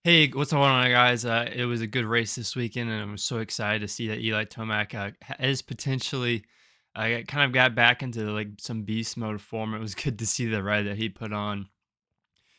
Hey, what's going on, guys? It was a good race this weekend, and I'm so excited to see that Eli Tomac is potentially kind of got back into like some beast mode form. It was good to see the ride that he put on.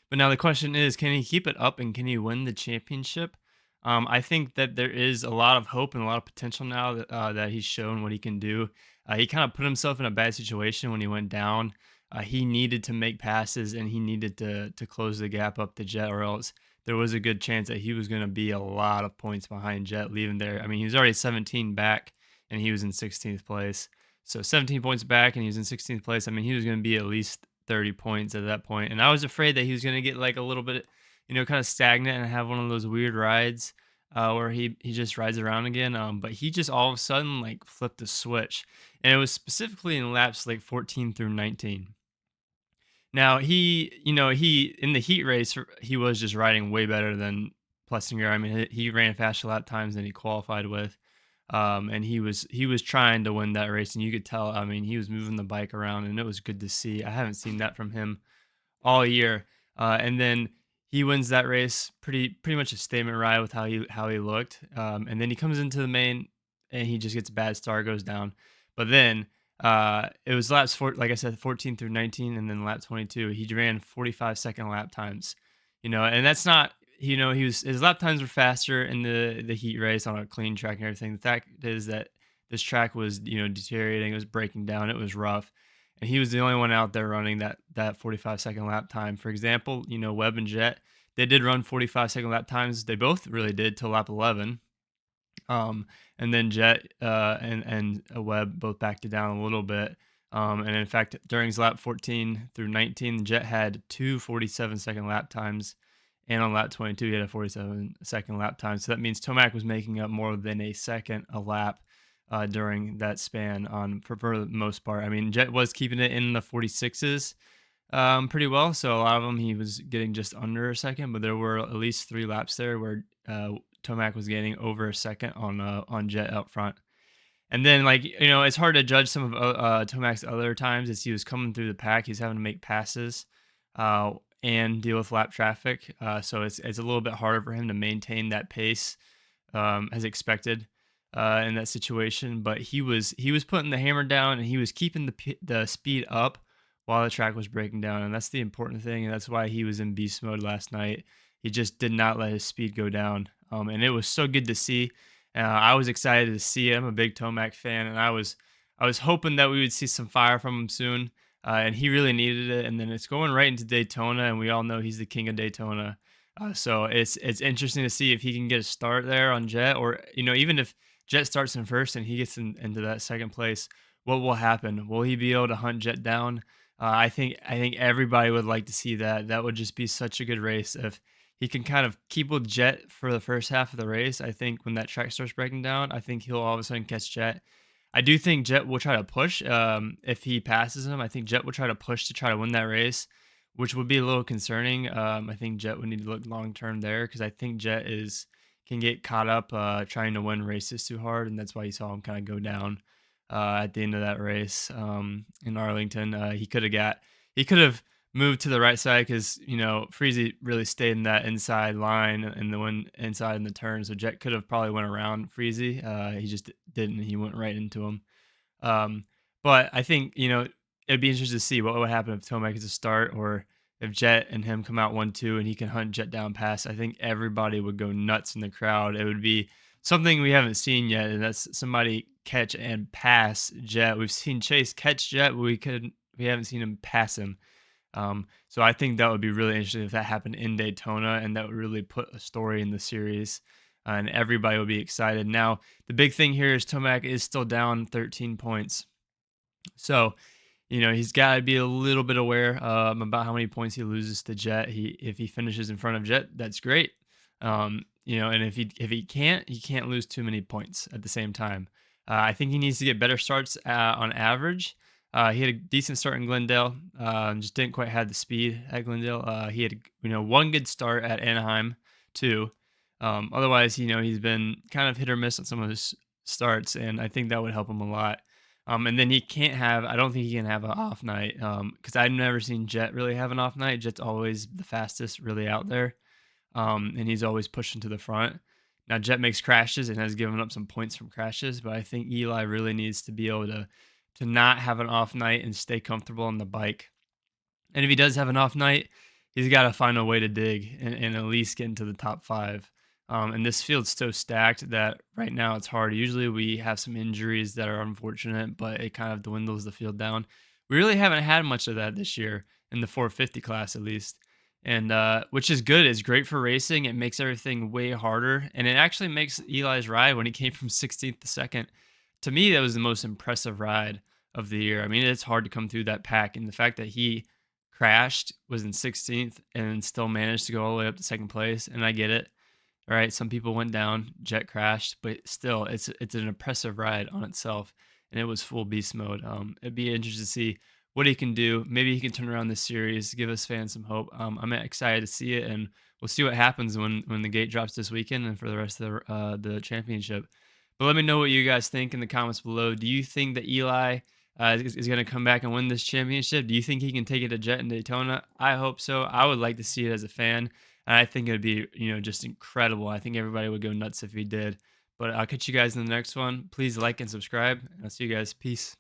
But now the question is, can he keep it up and can he win the championship? I think that there is a lot of hope and a lot of potential now that he's shown what he can do. He kind of put himself in a bad situation when he went down. He needed to make passes and he needed to close the gap up to Jet, or else there was a good chance that he was going to be a lot of points behind Jet leaving there. I mean, he was already 17 back and he was in 16th place. So 17 points back and he was in 16th place. I mean, he was going to be at least 30 points at that point. And I was afraid that he was going to get like a little bit, kind of stagnant and have one of those weird rides where he just rides around again. But he just all of a sudden like flipped a switch. And it was specifically in laps like 14 through 19. Now he in the heat race he was just riding way better than Plessinger. I mean he ran faster lap times than he qualified with, and he was trying to win that race, and you could tell. I mean he was moving the bike around, and it was good to see. I haven't seen that from him all year. And then he wins that race, pretty much a statement ride with how he looked. And then he comes into the main and he just gets a bad start, goes down. But then it was like I said, 14 through 19, and then lap 22. He ran 45-second lap times, and that's not. His lap times were faster in the heat race on a clean track and everything. The fact is that this track was deteriorating, it was breaking down, it was rough, and he was the only one out there running that 45-second lap time. For example, Webb and Jet, they did run 45-second lap times. They both really did till lap 11. And then Jet and Webb both backed it down a little bit. And in fact, during his lap 14 through 19, Jet had two 47-second lap times, and on lap 22, he had a 47-second lap time. So that means Tomac was making up more than a second a lap during that span for the most part. I mean, Jet was keeping it in the 46s pretty well. So a lot of them he was getting just under a second, but there were at least three laps there where Tomac was getting over a second on Jet up front. And then, like, it's hard to judge some of Tomac's other times as he was coming through the pack. He's having to make passes and deal with lap traffic. So it's a little bit harder for him to maintain that pace as expected in that situation. But he was putting the hammer down and he was keeping the speed up while the track was breaking down, and that's the important thing. And that's why he was in beast mode last night. He just did not let his speed go down, and it was so good to see. I was excited to see it. I'm a big Tomac fan, and I was hoping that we would see some fire from him soon. And he really needed it. And then it's going right into Daytona, and we all know he's the king of Daytona. So it's interesting to see if he can get a start there on Jet, or even if Jet starts in first and he gets into that second place, what will happen? Will he be able to hunt Jet down? I think everybody would like to see that. That would just be such a good race if he can kind of keep with Jet for the first half of the race. I think when that track starts breaking down, I think he'll all of a sudden catch Jet. I do think Jet will try to push if he passes him. I think Jet will try to push to try to win that race, which would be a little concerning. I think Jet would need to look long term there because I think Jet is can get caught up trying to win races too hard, and that's why you saw him kind of go down at the end of that race in Arlington. He could have moved to the right side because Freezy really stayed in that inside line and the one inside in the turn. So Jet could have probably went around Freezy. He just didn't. He went right into him. Um, but I think it'd be interesting to see what would happen if Tomac is a start, or if Jet and him come out 1-2 and he can hunt Jet down past. I think everybody would go nuts in the crowd. It would be something we haven't seen yet, and that's somebody catch and pass Jet. We've seen Chase catch Jet, but we haven't seen him pass him. So I think that would be really interesting if that happened in Daytona, and that would really put a story in the series, and everybody would be excited. Now, the big thing here is Tomac is still down 13 points. So, he's got to be a little bit aware about how many points he loses to Jet. If he finishes in front of Jet, that's great. And if he can't lose too many points at the same time. I think he needs to get better starts on average. He had a decent start in Glendale, just didn't quite have the speed at Glendale. He had one good start at Anaheim too. Otherwise, he's been kind of hit or miss on some of his starts, and I think that would help him a lot. And then I don't think he can have an off night because I've never seen Jet really have an off night. Jet's always the fastest, really out there. and he's always pushing to the front. Now Jet makes crashes and has given up some points from crashes, but I think Eli really needs to be able to not have an off night and stay comfortable on the bike. And if he does have an off night, he's got to find a way to dig and at least get into the top five. And this field's so stacked that right now it's hard. Usually we have some injuries that are unfortunate, but it kind of dwindles the field down. We really haven't had much of that this year in the 450 class, at least. And which is good. It's great for racing. It makes everything way harder. And it actually makes Eli's ride when he came from 16th to second. To me, that was the most impressive ride of the year. I mean, it's hard to come through that pack. And the fact that he crashed, was in 16th, and still managed to go all the way up to second place. And I get it. All right, some people went down, Jet crashed, but still, it's an impressive ride on itself, and it was full beast mode. It'd be interesting to see what he can do. Maybe he can turn around this series, give us fans some hope. I'm excited to see it, and we'll see what happens when the gate drops this weekend and for the rest of the championship. But let me know what you guys think in the comments below. Do you think that Eli is going to come back and win this championship? Do you think he can take it to Jet in Daytona? I hope so. I would like to see it as a fan. And I think it would be, just incredible. I think everybody would go nuts if he did. But I'll catch you guys in the next one. Please like and subscribe. And I'll see you guys. Peace.